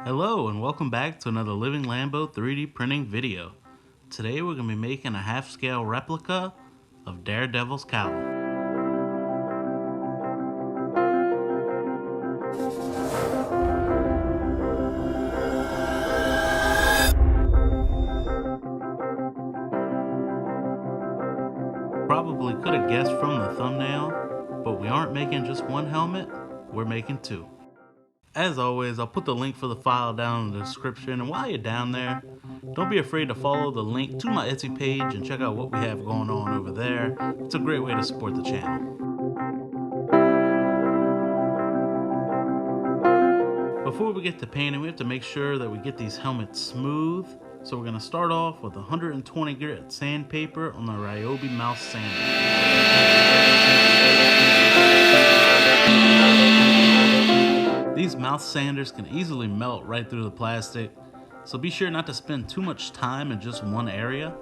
Hello and welcome back to another Living Lambo 3D printing video. Today we're going to be making a half-scale replica of Daredevil's cowl. Probably could have guessed from the thumbnail, but we aren't making just one helmet, we're making two. As always, I'll put the link for the file down in the description, and while you're down there, don't be afraid to follow the link to my Etsy page and check out what we have going on over there. It's a great way to support the channel. Before we get to painting, we have to make sure that we get these helmets smooth. So we're going to start off with 120 grit sandpaper on the Ryobi mouse sander. These mouth sanders can easily melt right through the plastic, so be sure not to spend too much time in just one area.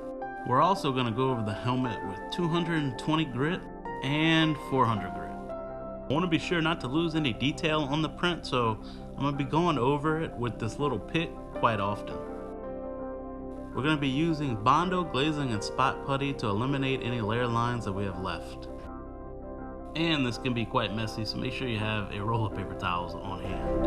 We're also going to go over the helmet with 220 grit and 400 grit. I want to be sure not to lose any detail on the print, so I'm going to be going over it with this little pick quite often. We're going to be using Bondo glazing and spot putty to eliminate any layer lines that we have left. And this can be quite messy, so make sure you have a roll of paper towels on hand.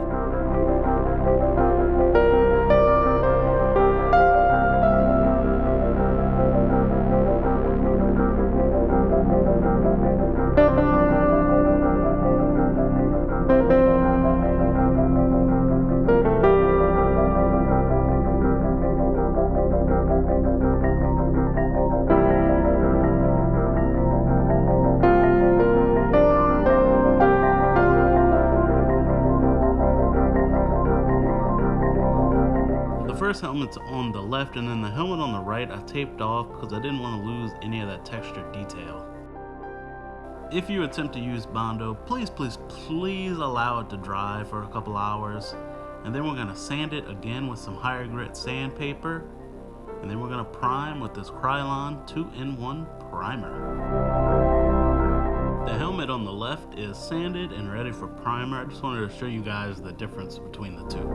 The first helmet's on the left, and then the helmet on the right I taped off because I didn't want to lose any of that textured detail. If you attempt to use Bondo, please allow it to dry for a couple hours, and then we're going to sand it again with some higher grit sandpaper, and then we're going to prime with this Krylon 2-in-1 primer. The helmet on the left is sanded and ready for primer. I just wanted to show you guys the difference between the two.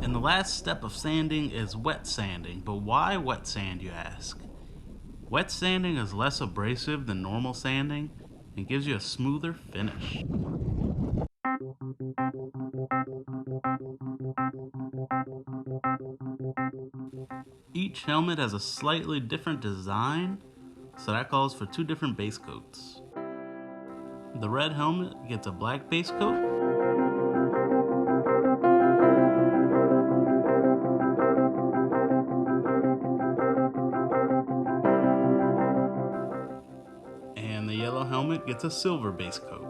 And the last step of sanding is wet sanding. But why wet sand, you ask? Wet sanding is less abrasive than normal sanding and gives you a smoother finish. Each helmet has a slightly different design, so that calls for two different base coats. The red helmet gets a black base coat, and the yellow helmet gets a silver base coat.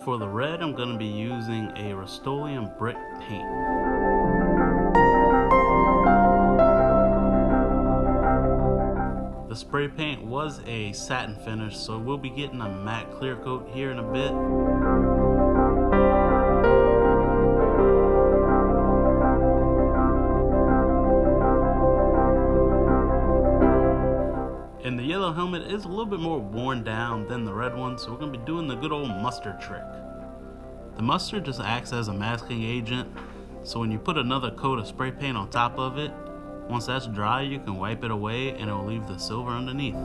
For the red, I'm going to be using a Rust-Oleum brick paint. The spray paint was a satin finish, so we'll be getting a matte clear coat here in a bit. And the yellow helmet is a little bit more worn down than the red one, so we're going to be doing the good old mustard trick. The mustard just acts as a masking agent, so when you put another coat of spray paint on top of it, once that's dry, you can wipe it away and it will leave the silver underneath.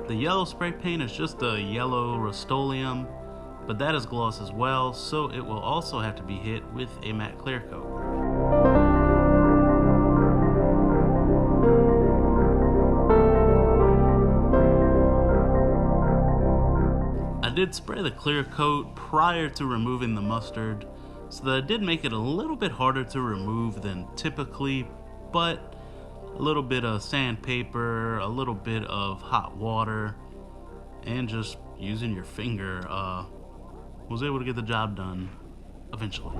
The yellow spray paint is just a yellow Rust-Oleum, but that is gloss as well, so it will also have to be hit with a matte clear coat. I did spray the clear coat prior to removing the mustard, so that it did make it a little bit harder to remove than typically, but a little bit of sandpaper, a little bit of hot water, and just using your finger was able to get the job done eventually.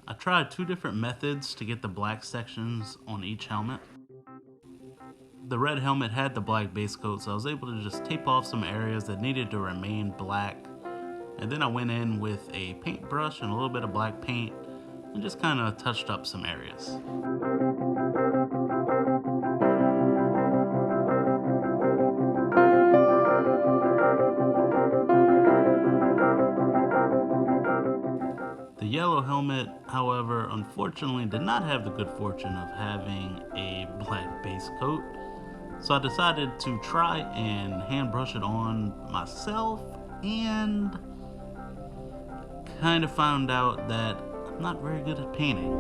I tried two different methods to get the black sections on each helmet. The red helmet had the black base coat, so I was able to just tape off some areas that needed to remain black. And then I went in with a paintbrush and a little bit of black paint and just kind of touched up some areas. The yellow helmet, however, unfortunately did not have the good fortune of having a black base coat, so I decided to try and hand brush it on myself, and kind of found out that I'm not very good at painting.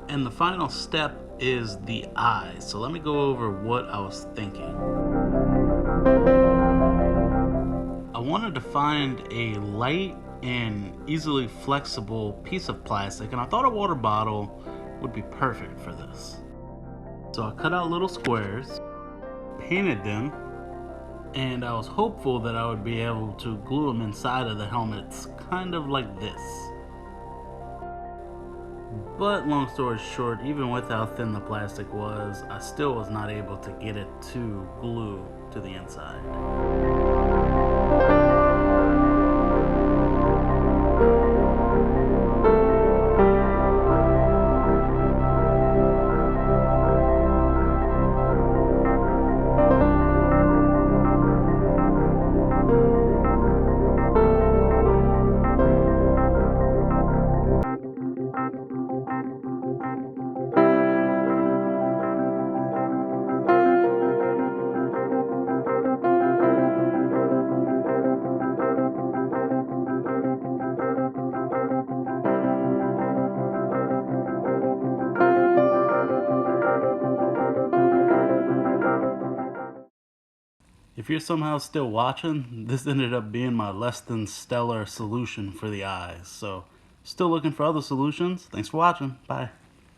And the final step is the eyes. So let me go over what I was thinking. I wanted to find a light and easily flexible piece of plastic, and I thought a water bottle would be perfect for this. So I cut out little squares, painted them, and I was hopeful that I would be able to glue them inside of the helmets, kind of like this. But long story short, even with how thin the plastic was, I still was not able to get it to glue to the inside. If you're somehow still watching, this ended up being my less than stellar solution for the eyes. So, still looking for other solutions. Thanks for watching. Bye.